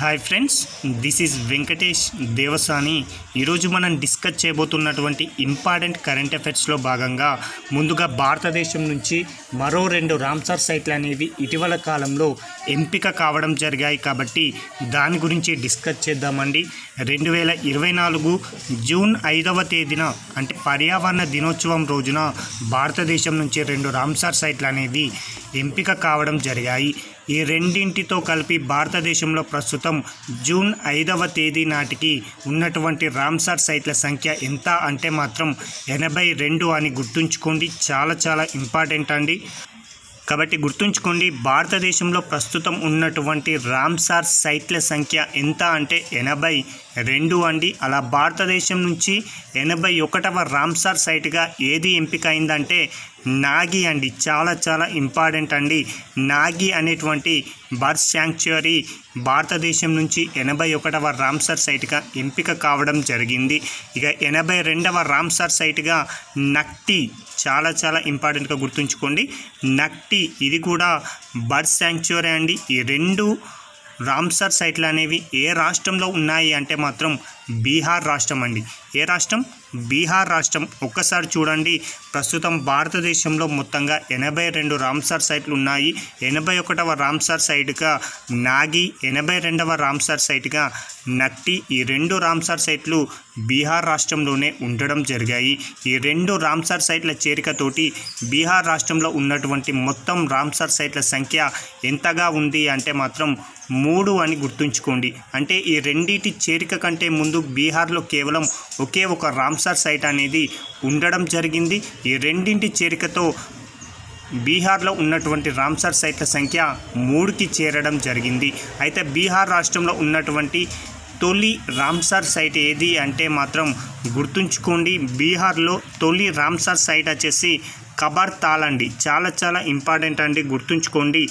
Hi friends, this is Venkatesh Devasani. ఈరోజు మనం discuss చేయబోతున్నటువంటి important current అఫైర్స్లో భాగంగా ముందుగా భారతదేశం నుంచి మరో 2 రామ్సార్ సైట్లు అనేవి ఇటీవల కాలంలో ఎంపిక కావడం జరిగాయి. కాబట్టి దాని గురించి డిస్కస్ చేద్దామండి. 2024 జూన్ 5వ తేదీన అంటే పర్యావరణ దినోత్సవం రోజున భారతదేశం నుంచి 2 రామ్సార్ సైట్లు అనేవి ఎంపిక కావడం జరిగాయి. ఈ రెండింటితో కలిపి భారతదేశంలో ప్రస్తుతం జూన్ 5వ తేదీ నాటికి ఉన్నటువంటి రామ్సార్ సైట్ల సంఖ్య ఎంత అంటే మాత్రం 82 అని గుర్తుంచుకోండి. చాలా ఇంపార్టెంట్ అండి. కాబట్టి గుర్తుంచుకోండి, భారతదేశంలో ప్రస్తుతం ఉన్నటువంటి రామ్సార్ సైట్ల సంఖ్య ఎంత అంటే 82 అండి. అలా భారతదేశం నుంచి 81వ రామ్సార్ సైట్గా ఏది ఎంపిక అయిందంటే నాగి అండి. చాలా ఇంపార్టెంట్ అండి. నాగి అనేటువంటి బర్డ్ శాంక్చురీ భారతదేశం నుంచి 81వ రామ్సార్ సైట్గా ఎంపిక కావడం జరిగింది. ఇక 82వ రామ్సార్ సైట్గా నక్టీ, చాలా ఇంపార్టెంట్గా గుర్తుంచుకోండి. నక్టీ ఇది కూడా బర్డ్ శాంక్చురీ అండి. ఈ 2 రామ్సార్ సైట్లు అనేవి ఏ రాష్ట్రంలో ఉన్నాయి అంటే మాత్రం బీహార్ రాష్ట్రం అండి. ఏ రాష్ట్రం? బీహార్ రాష్ట్రం. ఒక్కసారి చూడండి, ప్రస్తుతం భారతదేశంలో మొత్తంగా 82 రామ్సార్ సైట్లు ఉన్నాయి. 81వ రామ్సార్ సైట్గా నాగి, 82వ రామ్సార్ సైట్గా నక్టీ. ఈ 2 రామ్సార్ సైట్లు బీహార్ రాష్ట్రంలోనే ఉండడం జరిగాయి. ఈ 2 రామ్సార్ సైట్ల చేరికతోటి బీహార్ రాష్ట్రంలో ఉన్నటువంటి మొత్తం రామ్సార్ సైట్ల సంఖ్య ఎంతగా ఉంది అంటే మాత్రం 3 అని గుర్తుంచుకోండి. అంటే ఈ రెండింటి చేరిక కంటే ముందు బీహార్లో కేవలం ఒకే ఒక రామ్సార్ సైట్ అనేది ఉండడం జరిగింది. ఈ రెండింటి చేరికతో బీహార్లో ఉన్నటువంటి రామ్సార్ సైట్ల సంఖ్య 3కి చేరడం జరిగింది. అయితే బీహార్ రాష్ట్రంలో ఉన్నటువంటి తొలి రామ్సార్ సైట్ ఏది అంటే మాత్రం గుర్తుంచుకోండి, బీహార్లో తొలి రామ్సార్ సైట్ వచ్చేసి కబర్తాల్ అండి. చాలా ఇంపార్టెంట్ అండి, గుర్తుంచుకోండి.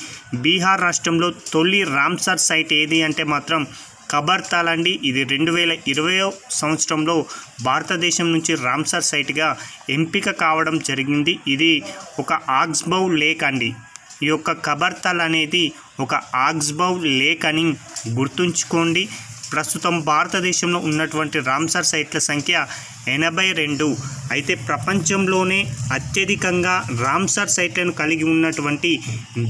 బీహార్ రాష్ట్రంలో తొలి రామ్సార్ సైట్ ఏది అంటే మాత్రం కబర్తాల్ అండి. ఇది 2020 సంవత్సరంలో భారతదేశం నుంచి రామ్సార్ సైట్గా ఎంపిక కావడం జరిగింది. ఇది ఒక ఆక్స్బౌ లేక్ అండి. ఈ యొక్క కబర్తాల్ అనేది ఒక ఆక్స్బౌ లేక్ అని గుర్తుంచుకోండి. ప్రస్తుతం భారతదేశంలో ఉన్నటువంటి రామ్సార్ సైట్ల సంఖ్య 82. అయితే ప్రపంచంలోనే అత్యధికంగా రామ్సార్ సైట్లను కలిగి ఉన్నటువంటి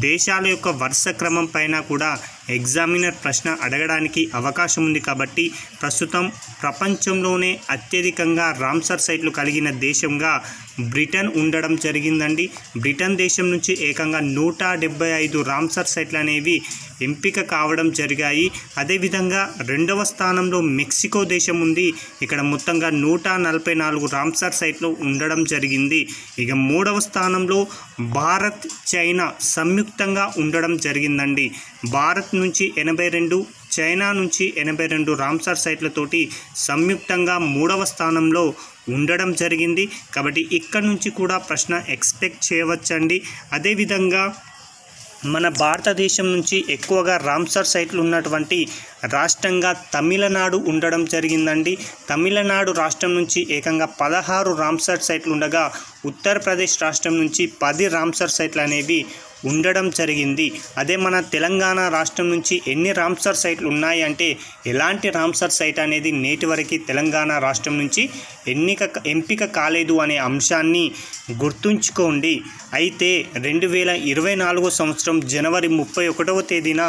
దేశాల యొక్క వరుస క్రమం పైన కూడా ఎగ్జామినర్ ప్రశ్న అడగడానికి అవకాశం ఉంది. కాబట్టి ప్రస్తుతం ప్రపంచంలోనే అత్యధికంగా రామ్సార్ సైట్లు కలిగిన దేశంగా బ్రిటన్ ఉండడం జరిగిందండి. బ్రిటన్ దేశం నుంచి ఏకంగా 175 రామ్సార్ సైట్లు అనేవి ఎంపిక కావడం జరిగాయి. అదేవిధంగా 2వ స్థానంలో మెక్సికో దేశం ఉంది. ఇక్కడ మొత్తంగా 144 రామ్సార్ సైట్లు ఉండడం జరిగింది. ఇక 3వ స్థానంలో భారత్, చైనా సంయుక్తంగా ఉండడం జరిగిందండి. భారత్ నుంచి 82, చైనా నుంచి 82 రామ్సార్ సైట్లతోటి సంయుక్తంగా 3వ స్థానంలో ఉండడం జరిగింది. కాబట్టి ఇక్కడ నుంచి కూడా ప్రశ్న ఎక్స్పెక్ట్ చేయవచ్చండి. అదేవిధంగా మన భారతదేశం నుంచి ఎక్కువగా రామ్సార్ సైట్లు ఉన్నటువంటి రాష్ట్రంగా తమిళనాడు ఉండడం జరిగిందండి. తమిళనాడు రాష్ట్రం నుంచి ఏకంగా 16 రామ్సార్ సైట్లు ఉండగా ఉత్తరప్రదేశ్ రాష్ట్రం నుంచి 10 రామ్సార్ సైట్లు అనేవి ఉండడం జరిగింది. అదే మన తెలంగాణ రాష్ట్రం నుంచి ఎన్ని రామ్సార్ సైట్లు ఉన్నాయి అంటే ఎలాంటి రామ్సార్ సైట్ అనేది నేటి వరకు తెలంగాణ రాష్ట్రం నుంచి ఎంపిక కాలేదు అనే అంశాన్ని గుర్తుంచుకోండి. అయితే 2024 సంవత్సరం జనవరి 31వ తేదీన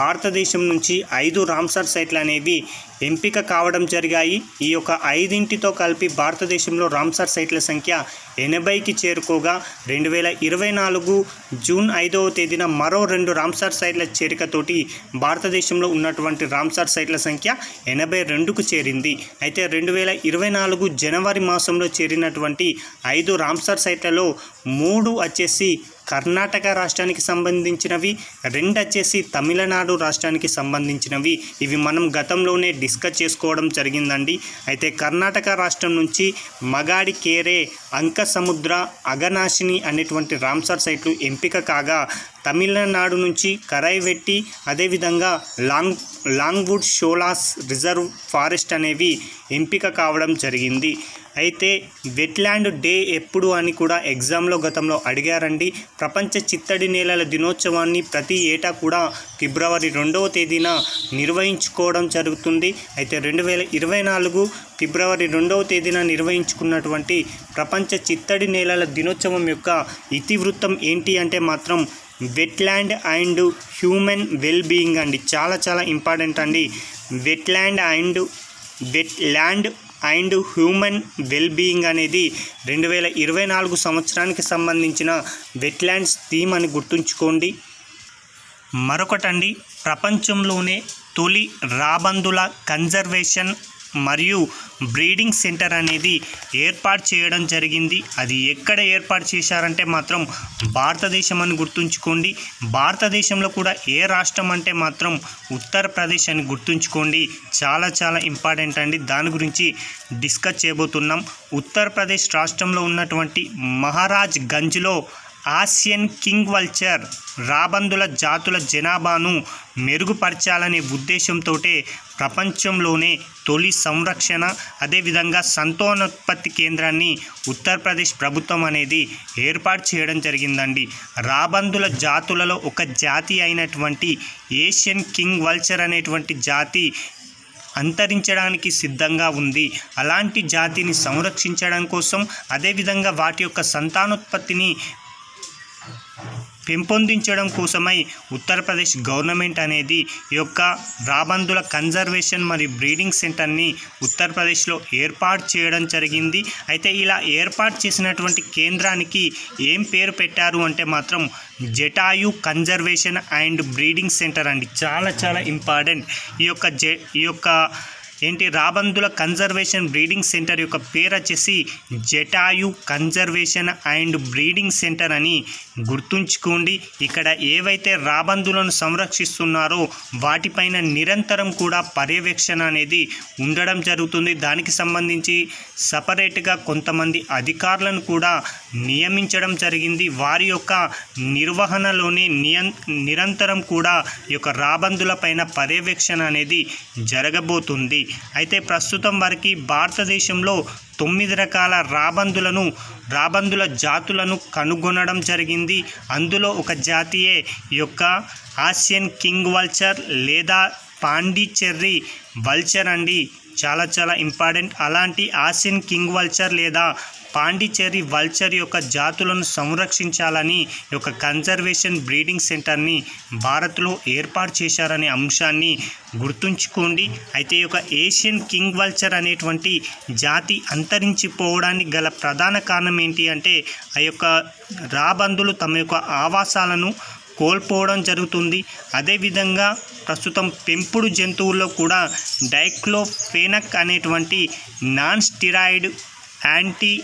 భారతదేశం నుంచి 5 రామ్సార్ సైట్లు అనేవి ఎంపిక కావడం జరిగాయి. ఈ యొక్క 5తో కలిపి భారతదేశంలో రామ్సార్ సైట్ల సంఖ్య 80కి చేరుకోగా 2024 జూన్ 5వ తేదీన మరో 2 రామ్సార్ సైట్ల చేరికతోటి భారతదేశంలో ఉన్నటువంటి రామ్సార్ సైట్ల సంఖ్య 82కు చేరింది. అయితే 2024 జనవరి మాసంలో చేరినటువంటి 5 రామ్సార్ సైట్లలో 3 వచ్చేసి కర్ణాటక రాష్ట్రానికి సంబంధించినవి, 2 వచ్చేసి తమిళనాడు రాష్ట్రానికి సంబంధించినవి. ఇవి మనం గతంలోనే డిస్కస్ చేసుకోవడం జరిగిందండి. అయితే కర్ణాటక రాష్ట్రం నుంచి మగాడి కేరే, అంక సముద్ర, అగనాశిని అనేటువంటి రామ్సార్ సైట్లు ఎంపిక కాగా తమిళనాడు నుంచి కరైవెట్టి, అదేవిధంగా లాంగ్వుడ్ షోలాస్ రిజర్వ్ ఫారెస్ట్ అనేవి ఎంపిక కావడం జరిగింది. అయితే వెట్లాండ్ డే ఎప్పుడు అని కూడా ఎగ్జామ్లో గతంలో అడిగారండి. ప్రపంచ చిత్తడి నేలల దినోత్సవాన్ని ప్రతి ఏటా కూడా ఫిబ్రవరి 2వ తేదీన నిర్వహించుకోవడం జరుగుతుంది. అయితే 2024 ఫిబ్రవరి 2వ తేదీన నిర్వహించుకున్నటువంటి ప్రపంచ చిత్తడి నేలల దినోత్సవం యొక్క ఇతివృత్తం ఏంటి అంటే మాత్రం వెట్లాండ్ అండ్ హ్యూమన్ వెల్బీయింగ్ అండి. చాలా చాలా ఇంపార్టెంట్ అండి. వెట్లాండ్ అండ్ హ్యూమన్ వెల్బీయింగ్ అనేది 2024 సంవత్సరానికి సంబంధించిన వెట్లాండ్స్ థీమ్ అని గుర్తుంచుకోండి. మరొకటండి, ప్రపంచంలోనే తొలి రాబందుల కన్జర్వేషన్ మరియు బ్రీడింగ్ సెంటర్ అనేది ఏర్పాటు చేయడం జరిగింది. అది ఎక్కడ ఏర్పాటు చేశారంటే మాత్రం భారతదేశం అని గుర్తుంచుకోండి. భారతదేశంలో కూడా ఏ రాష్ట్రం అంటే మాత్రం ఉత్తరప్రదేశ్ అని గుర్తుంచుకోండి. చాలా చాలా ఇంపార్టెంట్ అండి. దాని గురించి డిస్కస్ చేయబోతున్నాం. ఉత్తరప్రదేశ్ రాష్ట్రంలో ఉన్నటువంటి మహారాజ్ గంజ్లో ఆసియన్ కింగ్ వల్చర్ రాబందుల జాతుల జనాభాను మెరుగుపరచాలనే ఉద్దేశంతో ప్రపంచంలోనే తొలి సంరక్షణ అదేవిధంగా సంతానోత్పత్తి కేంద్రాన్ని ఉత్తరప్రదేశ్ ప్రభుత్వం అనేది ఏర్పాటు చేయడం జరిగిందండి. రాబందుల జాతులలో ఒక జాతి అయినటువంటి ఏషియన్ కింగ్ వల్చర్ అనేటువంటి జాతి అంతరించడానికి సిద్ధంగా ఉంది. అలాంటి జాతిని సంరక్షించడం కోసం అదేవిధంగా వాటి యొక్క సంతానోత్పత్తిని పెంపొందించడం కోసమై ఉత్తరప్రదేశ్ గవర్నమెంట్ అనేది ఈ యొక్క రాబందుల కన్జర్వేషన్ మరియు బ్రీడింగ్ సెంటర్ని ఉత్తరప్రదేశ్లో ఏర్పాటు చేయడం జరిగింది. అయితే ఇలా ఏర్పాటు చేసినటువంటి కేంద్రానికి ఏం పేరు పెట్టారు అంటే మాత్రం Jatayu conservation and breeding centre అండి. చాలా చాలా ఇంపార్టెంట్. ఈ యొక్క రాబందుల కన్జర్వేషన్ బ్రీడింగ్ సెంటర్ యొక్క పేరు వచ్చేసి Jatayu conservation and breeding centre అని గుర్తుంచుకోండి. ఇక్కడ ఏవైతే రాబందులను సంరక్షిస్తున్నారో వాటిపైన నిరంతరం కూడా పర్యవేక్షణ అనేది ఉండడం జరుగుతుంది. దానికి సంబంధించి సపరేట్గా కొంతమంది అధికారులను కూడా నియమించడం జరిగింది. వారి యొక్క నిర్వహణలోనే నిరంతరం కూడా ఈ యొక్క రాబందుల పైన పర్యవేక్షణ అనేది జరగబోతుంది. అయితే ప్రస్తుతం వరకు భారతదేశంలో 9 రకాల రాబందుల జాతులను కనుగొనడం జరిగింది. అందులో ఒక జాతియే ఈ యొక్క ఆసియన్ కింగ్ వల్చర్ లేదా పాండిచెర్రీ వల్చర్ అండి. చాలా చాలా ఇంపార్టెంట్. అలాంటి ఆసియన్ కింగ్ వల్చర్ లేదా పాండిచెర్రీ వల్చర్ యొక్క జాతులను సంరక్షించాలని ఈ యొక్క కన్జర్వేషన్ బ్రీడింగ్ సెంటర్ని భారత్లో ఏర్పాటు చేశారనే అంశాన్ని గుర్తుంచుకోండి. అయితే ఈ యొక్క ఏషియన్ కింగ్ వల్చర్ అనేటువంటి జాతి అంతరించిపోవడానికి గల ప్రధాన కారణం ఏంటి అంటే ఆ యొక్క రాబందులు తమ యొక్క ఆవాసాలను కోల్పోవడం జరుగుతుంది. అదేవిధంగా ప్రస్తుతం పెంపుడు జంతువుల్లో కూడా డైక్లోఫెనక్ అనేటువంటి నాన్ స్టిరాయిడ్ యాంటీ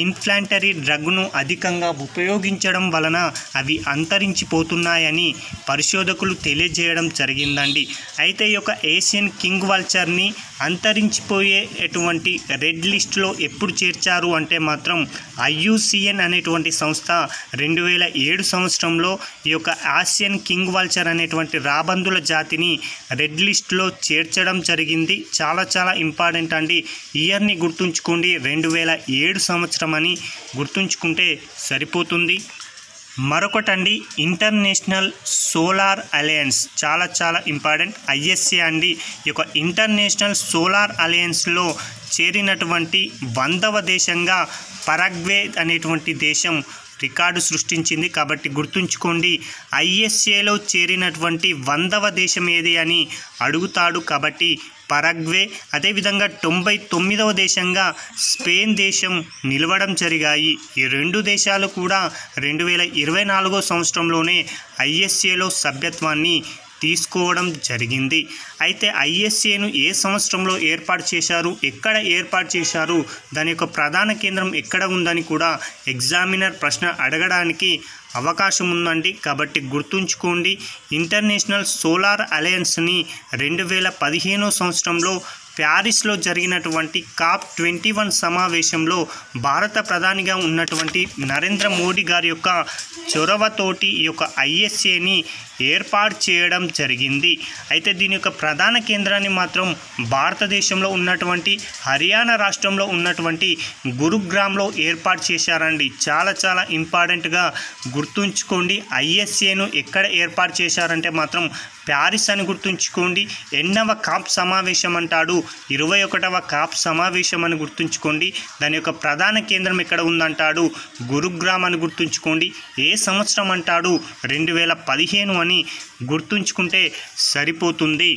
ఇన్ఫ్లాంటరీ డ్రగ్ను అధికంగా ఉపయోగించడం వలన అవి అంతరించిపోతున్నాయని పరిశోధకులు తెలియజేయడం జరిగిందండి. అయితే ఈ యొక్క ఏషియన్ కింగ్ వల్చర్ని అంతరించిపోయేటువంటి రెడ్ లిస్ట్లో ఎప్పుడు చేర్చారు అంటే మాత్రం IUCN అనేటువంటి సంస్థ 2007 సంవత్సరంలో ఈ యొక్క ఆసియన్ కింగ్ వల్చర్ అనేటువంటి రాబందుల జాతిని రెడ్ లిస్ట్లో చేర్చడం జరిగింది. చాలా చాలా ఇంపార్టెంట్ అండి. ఇయర్ని గుర్తుంచుకోండి, 2007 సంవత్సరం అని గుర్తుంచుకుంటే సరిపోతుంది. మరొకటండి, ఇంటర్నేషనల్ సోలార్ అలయన్స్. చాలా చాలా ఇంపార్టెంట్. ISA అండి. ఈ యొక్క ఇంటర్నేషనల్ సోలార్ అలయన్స్లో చేరినటువంటి 100వ దేశంగా పరాగ్వే అనేటువంటి దేశం రికార్డు సృష్టించింది. కాబట్టి గుర్తుంచుకోండి, ISAలో చేరినటువంటి 100వ దేశం ఏది అని అడుగుతాడు. కాబట్టి పరాగ్వే. అదేవిధంగా 99వ దేశంగా స్పెయిన్ దేశం నిలవడం జరిగాయి. ఈ రెండు దేశాలు కూడా 2024 సంవత్సరంలోనే ISAలో సభ్యత్వాన్ని తీసుకోవడం జరిగింది. అయితే ISAను ఏ సంవత్సరంలో ఏర్పాటు చేశారు, ఎక్కడ ఏర్పాటు చేశారు, దాని యొక్క ప్రధాన కేంద్రం ఎక్కడ ఉందని కూడా ఎగ్జామినర్ ప్రశ్న అడగడానికి అవకాశం ఉందండి. కాబట్టి గుర్తుంచుకోండి, ఇంటర్నేషనల్ సోలార్ అలయన్స్ని 2015 సంవత్సరంలో ప్యారిస్లో జరిగినటువంటి COP21 సమావేశంలో భారత ప్రధానిగా ఉన్నటువంటి నరేంద్ర మోడీ గారి యొక్క చొరవతోటి ఈ యొక్క ISAని ఏర్పాటు చేయడం జరిగింది. అయితే దీని యొక్క ప్రధాన కేంద్రాన్ని మాత్రం భారతదేశంలో ఉన్నటువంటి హర్యానా రాష్ట్రంలో ఉన్నటువంటి గురుగ్రామ్లో ఏర్పాటు చేశారండి. చాలా ఇంపార్టెంట్గా గుర్తుంచుకోండి. ఐఎస్ఏను ఎక్కడ ఏర్పాటు చేశారంటే మాత్రం ప్యారిస్ అని గుర్తుంచుకోండి. 8వ కాప్ సమావేశం అంటాడు, 21వ కాప్ సమావేశం అని గుర్తుంచుకోండి. దాని యొక్క ప్రధాన కేంద్రం ఎక్కడ ఉందంటాడు, గురుగ్రామ్ అని గుర్తుంచుకోండి. ఏ సంవత్సరం అంటాడు, 2015 అని గుర్తుంచుకుంటే సరిపోతుంది.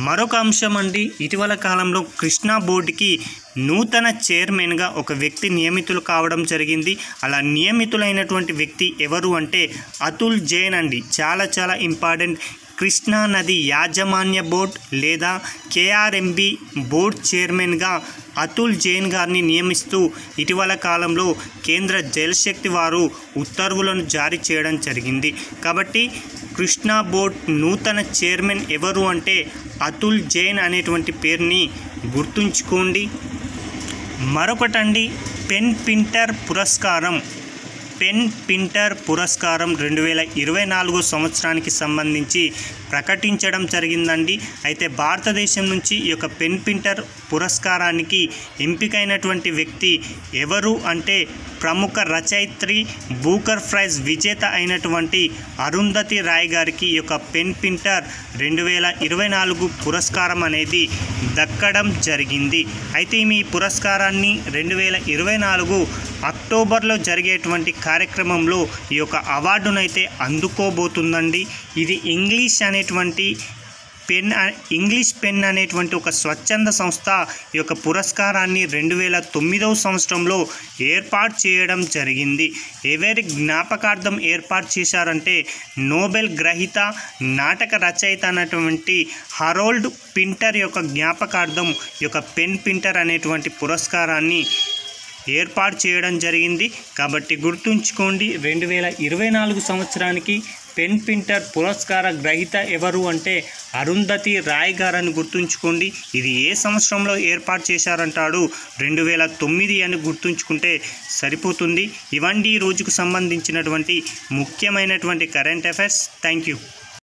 మరొక అంశం అండి, ఇటీవల కాలంలో కృష్ణా బోర్డుకి నూతన చైర్మన్గా ఒక వ్యక్తి నియమితులు కావడం జరిగింది. అలా నియమితులైనటువంటి వ్యక్తి ఎవరు అంటే అతుల్ జైన్ అండి. చాలా ఇంపార్టెంట్. కృష్ణా నది యాజమాన్య బోర్డ్ లేదా కేఆర్ఎంబి బోర్డ్ చైర్మన్గా అతుల్ జైన్ గారిని నియమిస్తూ ఇటీవల కాలంలో కేంద్ర జలశక్తి వారు ఉత్తర్వులను జారీ చేయడం జరిగింది. కాబట్టి కృష్ణా బోర్డ్ నూతన చైర్మన్ ఎవరు అంటే అతుల్ జైన్ అనేటువంటి పేరుని గుర్తుంచుకోండి. మరొకటండి, పెన్ పింటర్ పురస్కారం 2024 సంవత్సరానికి సంబంధించి ప్రకటించడం జరిగిందండి. అయితే భారతదేశం నుంచి ఈ యొక్క పెన్ పింటర్ పురస్కారానికి ఎంపికైనటువంటి వ్యక్తి ఎవరు అంటే ప్రముఖ రచయిత్రి, బూకర్ ప్రైజ్ విజేత అయినటువంటి అరుంధతి రాయ్ గారికి ఈ యొక్క పెన్ పింటర్ 2024 పురస్కారం అనేది దక్కడం జరిగింది. అయితే ఈ పురస్కారాన్ని 2024 అక్టోబర్లో జరిగేటువంటి కార్యక్రమంలో ఈ యొక్క అవార్డునైతే అందుకోబోతుందండి. ఇది ఇంగ్లీష్ పెన్ అనేటువంటి ఒక స్వచ్ఛంద సంస్థ ఈ యొక్క పురస్కారాన్ని 2009 సంవత్సరంలో ఏర్పాటు చేయడం జరిగింది. ఎవరి జ్ఞాపకార్థం ఏర్పాటు చేశారంటే నోబెల్ గ్రహీత, నాటక రచయిత అయినటువంటి హరోల్డ్ పింటర్ యొక్క జ్ఞాపకార్థం ఈ యొక్క పెన్ పింటర్ అనేటువంటి పురస్కారాన్ని ఏర్పాటు చేయడం జరిగింది. కాబట్టి గుర్తుంచుకోండి, 2024 సంవత్సరానికి పెన్ పింటర్ పురస్కార గ్రహీత ఎవరు అంటే అరుంధతి రాయ్ గారని గుర్తుంచుకోండి. ఇది ఏ సంవత్సరంలో ఏర్పాటు చేశారంటాడు, 2009 అని గుర్తుంచుకుంటే సరిపోతుంది. ఇవండి ఈ రోజుకు సంబంధించినటువంటి ముఖ్యమైనటువంటి కరెంట్ అఫైర్స్. Thank you.